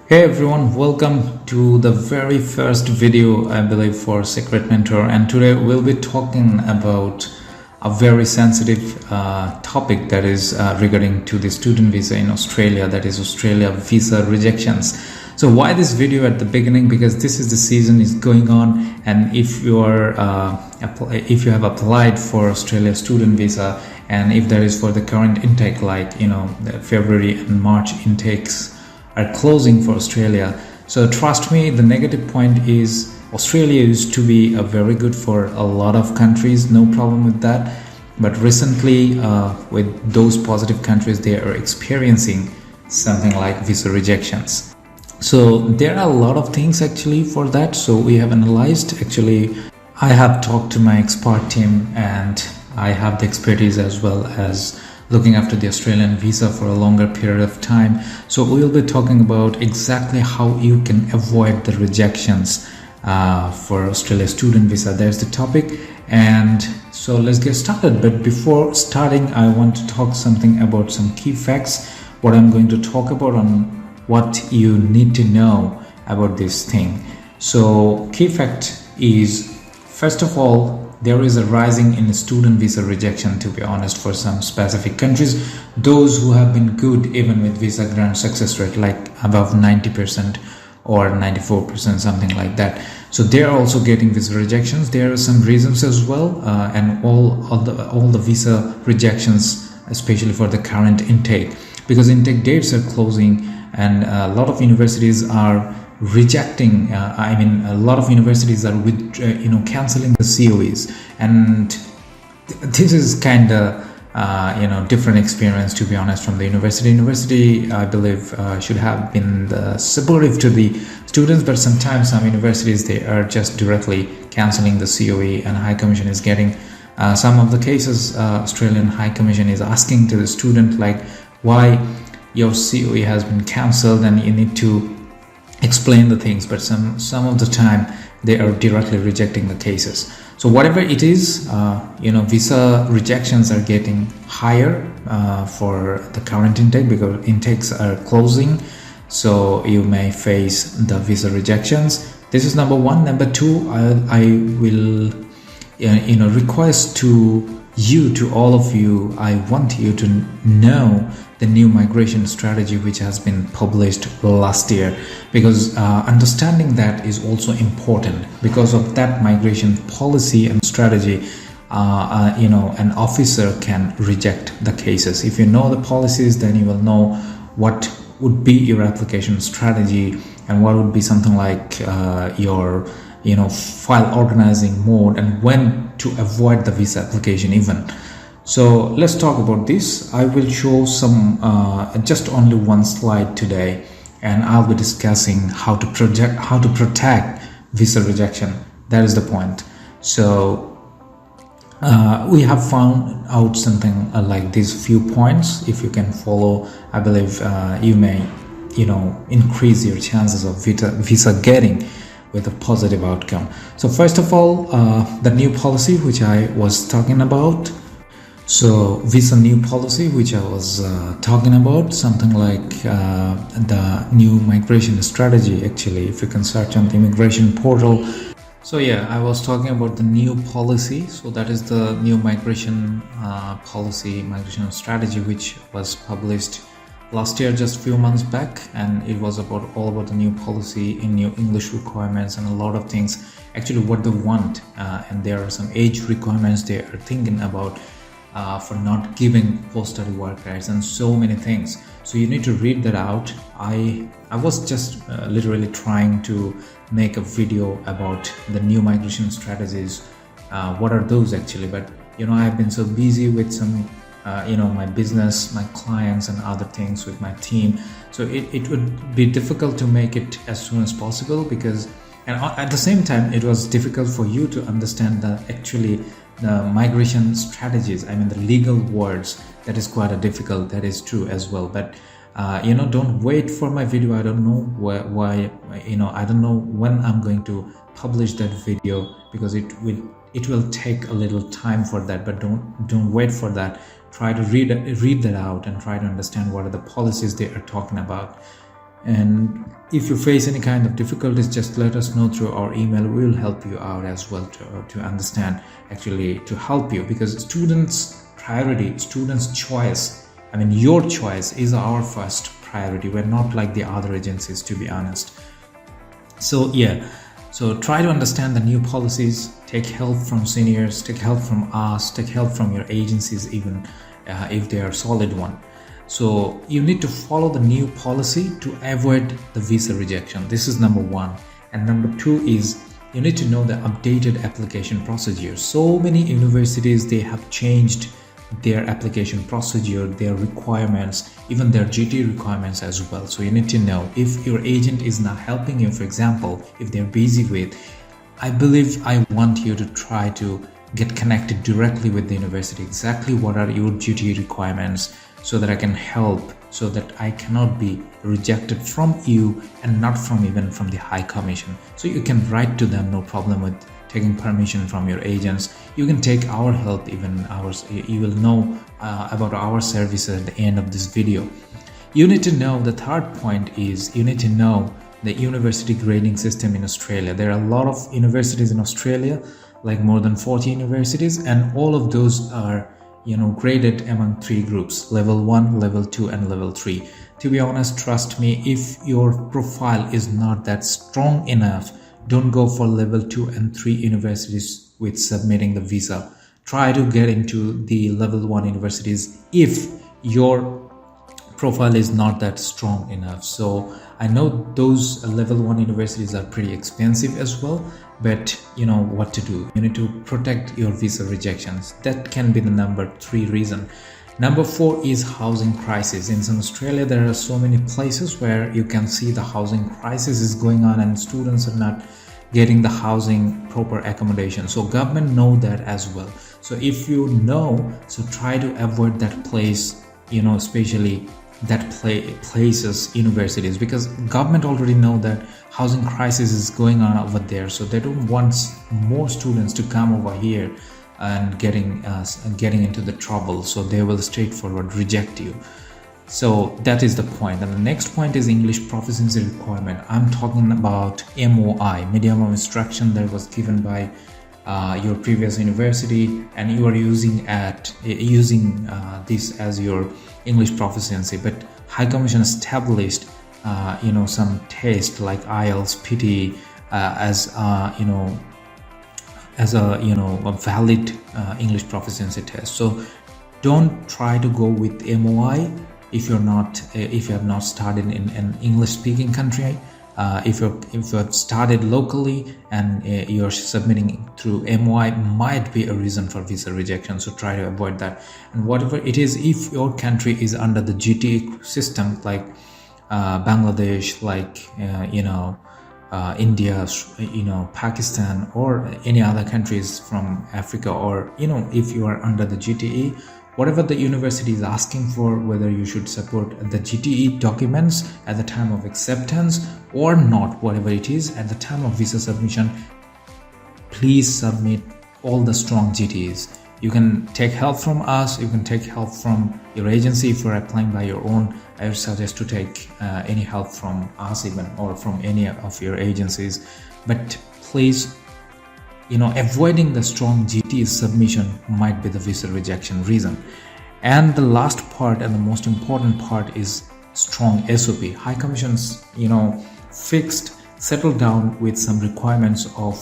Hey everyone, welcome to the very first video I believe for Secret Mentor, and today we'll be talking about a very sensitive topic that is regarding to the student visa in Australia, that is Australia visa rejections. So why this video at the beginning? Because this is the season is going on, and if you have applied for Australia student visa, and if that is for the current intake, like the February and March intakes are closing for Australia. So trust me, the negative point is Australia used to be a very good for a lot of countries, no problem with that. But recently with those positive countries, they are experiencing something like visa rejections. So there are a lot of things actually for that. So we have analyzed, actually I have talked to my expert team, and I have the expertise as well as looking after the Australian visa for a longer period of time. So we'll be talking about exactly how you can avoid the rejections for Australia student visa. There's the topic, and so let's get started. But before starting, I want to talk something about some key facts, what I'm going to talk about on what you need to know about this thing. So key fact is, first of all, there is a rising in student visa rejection, to be honest, for some specific countries. Those who have been good even with visa grant success rate, like above 90% or 94%, something like that. So they are also getting visa rejections. There are some reasons as well, and all the visa rejections, especially for the current intake, because intake dates are closing, and a lot of universities are rejecting. A lot of universities are with canceling the COEs, and this is kind of different experience, to be honest, from the university. I believe should have been supportive to the students, but sometimes some universities, they are just directly canceling the COE, and High Commission is getting some of the cases. Australian High Commission is asking to the student, like, why your COE has been cancelled, and you need to explain the things, but some of the time they are directly rejecting the cases. So whatever it is, visa rejections are getting higher for the current intake, because intakes are closing, so you may face the visa rejections. This is number one. Number two, I will request to all of you, I want you to know the new migration strategy which has been published last year, because understanding that is also important. Because of that migration policy and strategy, an officer can reject the cases. If you know the policies, then you will know what would be your application strategy, and what would be something like your file organizing mode, and when to avoid the visa application even. So let's talk about this. I will show some just only one slide today, and I'll be discussing how to protect visa rejection. That is the point. So we have found out something like these few points. If you can follow, I believe you may increase your chances of visa getting with a positive outcome. So first of all, the new policy which I was talking about. So visa new policy which I was talking about, something like the new migration strategy. Actually, if you can search on the immigration portal. So yeah, I was talking about the new policy. So that is the new migration migration strategy, which was published last year, just a few months back, and it was all about the new policy in new English requirements and a lot of things, actually what they want, and there are some age requirements they are thinking about for not giving post-study work rights, and so many things. So you need to read that out. I was just literally trying to make a video about the new migration strategies. What are those actually? But I've been so busy with some my business, my clients, and other things with my team, so it would be difficult to make it as soon as possible, because, and at the same time, it was difficult for you to understand the migration strategies, the legal words. That is quite difficult. That is true as well. But don't wait for my video. I don't know why I don't know when I'm going to publish that video, because it will take a little time for that. But don't wait for that. Try to read that out and try to understand what are the policies they are talking about. And if you face any kind of difficulties, just let us know through our email. We will help you out as well to understand, actually to help you, because students' priority, students' choice, I mean your choice is our first priority. We're not like the other agencies, to be honest. So yeah, so try to understand the new policies, take help from seniors, take help from us, take help from your agencies, even if they are solid one. So you need to follow the new policy to avoid the visa rejection. This is number one. And number two is you need to know the updated application procedure. So many universities, they have changed their application procedure, their requirements, even their GT requirements as well. So you need to know if your agent is not helping you, for example, if they're busy with, I believe I want you to try to get connected directly with the university. Exactly what are your GT requirements, so that I can help, so that I cannot be rejected from you and not from even from the High Commission. So you can write to them, no problem with taking permission from your agents. You can take our help, even ours. You will know about our services at the end of this video. You need to know, the third point is you need to know the university grading system in Australia. There are a lot of universities in Australia, like more than 40 universities, and all of those are graded among three groups: level 1, level 2, and level 3. To be honest, trust me, if your profile is not that strong enough, don't go for level 2 and 3 universities with submitting the visa. Try to get into the level 1 universities if your profile is not that strong enough. So I know those level 1 universities are pretty expensive as well, but you know what to do. You need to protect your visa rejections. That can be the number 3 reason. Number 4 is housing crisis. In Australia, there are so many places where you can see the housing crisis is going on and students are not getting the housing proper accommodation. So government know that as well. So if you know, so try to avoid that place, especially that places, universities, because government already know that housing crisis is going on over there. So they don't want more students to come over here and getting into the trouble. So they will straightforward reject you. So that is the point. And the next point is English proficiency requirement. I'm talking about MOI, medium of instruction, that was given by your previous university, and you are using this as your English proficiency. But High Commission established some test like IELTS, PT as a valid English proficiency test. So don't try to go with MOI if you have not started in an English speaking country. If you have started locally and you're submitting through MOI, might be a reason for visa rejection. So try to avoid that. And whatever it is, if your country is under the GT system, like Bangladesh, like India, Pakistan, or any other countries from Africa, or if you are under the GTE, whatever the university is asking for, whether you should support the GTE documents at the time of acceptance or not, whatever it is, at the time of visa submission, please submit all the strong GTEs. You can take help from us, you can take help from your agency. If you're applying by your own, I would suggest to take any help from us even, or from any of your agencies. But please, avoiding the strong GT submission might be the visa rejection reason. And the last part and the most important part is strong SOP. High Commission's, settled down with some requirements of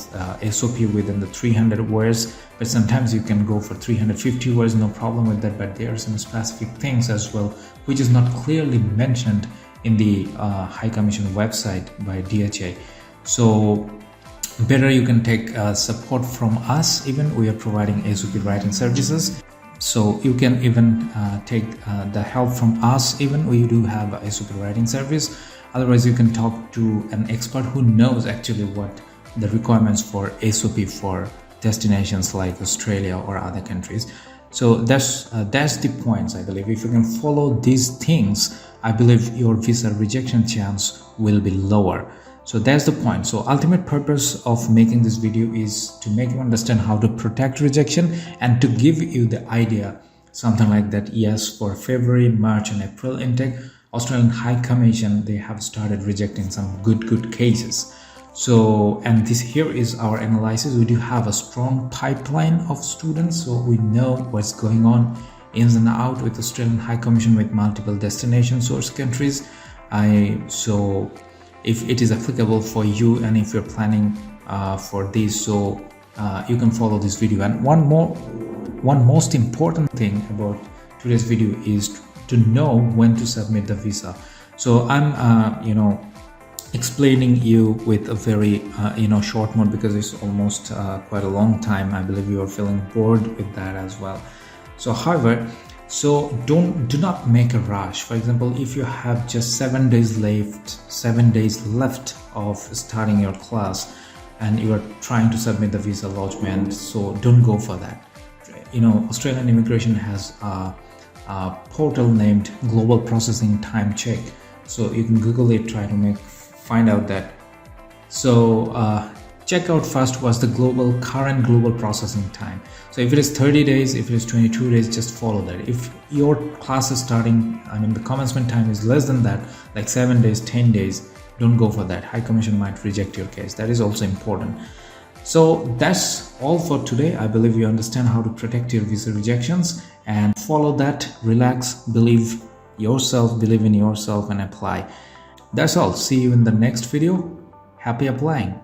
SOP within the 300 words, but sometimes you can go for 350 words, no problem with that. But there are some specific things as well, which is not clearly mentioned in the High Commission website by DHA. So better you can take support from us. Even we are providing SOP writing services, so you can even take the help from us. Even we do have a SOP writing service. Otherwise, you can talk to an expert who knows actually what the requirements for SOP for destinations like Australia or other countries. So that's the points. I believe if you can follow these things, I believe your visa rejection chance will be lower. So that's the point. So ultimate purpose of making this video is to make you understand how to protect rejection and to give you the idea, something like that. Yes, for February, March and April intake, Australian High Commission, they have started rejecting some good cases. So, and this here is our analysis. We do have a strong pipeline of students, so we know what's going on ins and out with Australian High Commission with multiple destination source countries. So if it is applicable for you and if you're planning for this, so you can follow this video. And one most important thing about today's video is to know when to submit the visa. So I'm explaining you with a very short mode, because it's almost quite a long time. I believe you are feeling bored with that as well. So however, do not make a rush. For example, if you have just 7 days left of starting your class and you are trying to submit the visa lodgement, so don't go for that. Australian immigration has a portal named Global Processing Time Check, so you can Google it, try to find out that. So check out first what's the current global processing time. So if it is 30 days, if it is 22 days, just follow that. If your class is starting, the commencement time is less than that, like 7 days, 10 days, don't go for that. High Commission might reject your case. That is also important. So that's all for today. I believe you understand how to protect your visa rejections, and follow that. Relax, believe in yourself and apply. That's all. See you in the next video. Happy applying.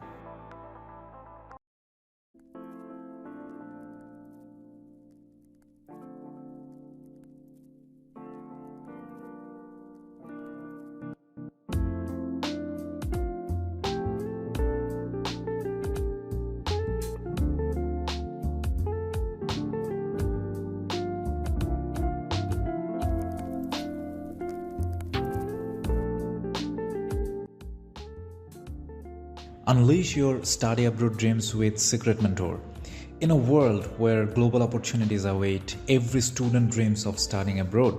Unleash your study abroad dreams with Secret Mentor. In a world where global opportunities await, every student dreams of studying abroad.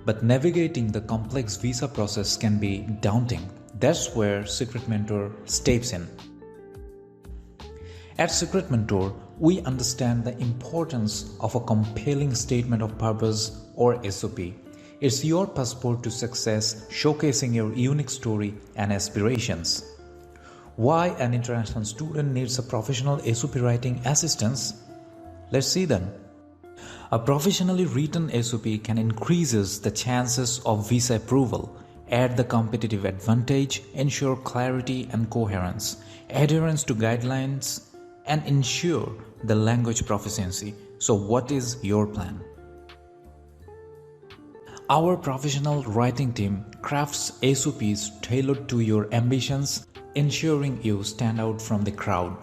But navigating the complex visa process can be daunting. That's where Secret Mentor steps in. At Secret Mentor, we understand the importance of a compelling statement of purpose, or SOP. It's your passport to success, showcasing your unique story and aspirations. Why an international student needs a professional SOP writing assistance? Let's see then. A professionally written SOP can increase the chances of visa approval, add the competitive advantage, ensure clarity and coherence, adherence to guidelines, and ensure the language proficiency. So what is your plan? Our professional writing team crafts SOPs tailored to your ambitions, ensuring you stand out from the crowd.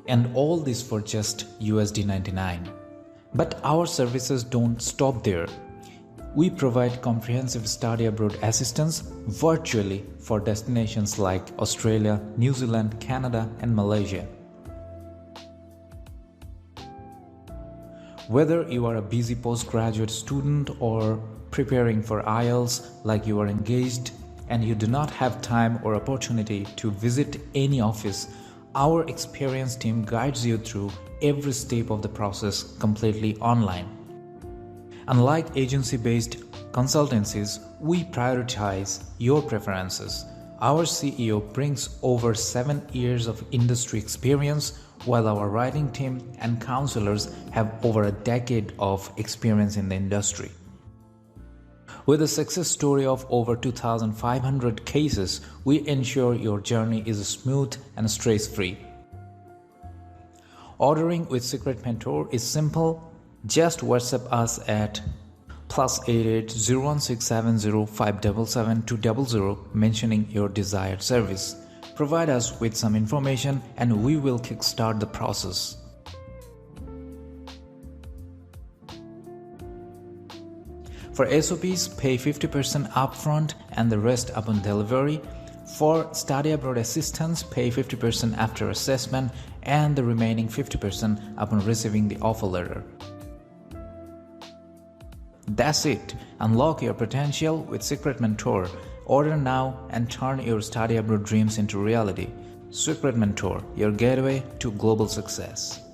And all this for just $99. But our services don't stop there. We provide comprehensive study abroad assistance virtually for destinations like Australia, New Zealand, Canada, and Malaysia. Whether you are a busy postgraduate student or preparing for IELTS, like you are engaged and you do not have time or opportunity to visit any office, our experienced team guides you through every step of the process completely online. Unlike agency-based consultancies, we prioritize your preferences. Our CEO brings over 7 years of industry experience, while our writing team and counselors have over a decade of experience in the industry. With a success story of over 2,500 cases, we ensure your journey is smooth and stress-free. Ordering with Secret Mentor is simple. Just WhatsApp us at +88 01670 577 200 mentioning your desired service. Provide us with some information and we will kickstart the process. For SOPs, pay 50% upfront and the rest upon delivery. For study abroad assistance, pay 50% after assessment and the remaining 50% upon receiving the offer letter. That's it. Unlock your potential with Secret Mentor. Order now and turn your study abroad dreams into reality. Secret Mentor, your gateway to global success.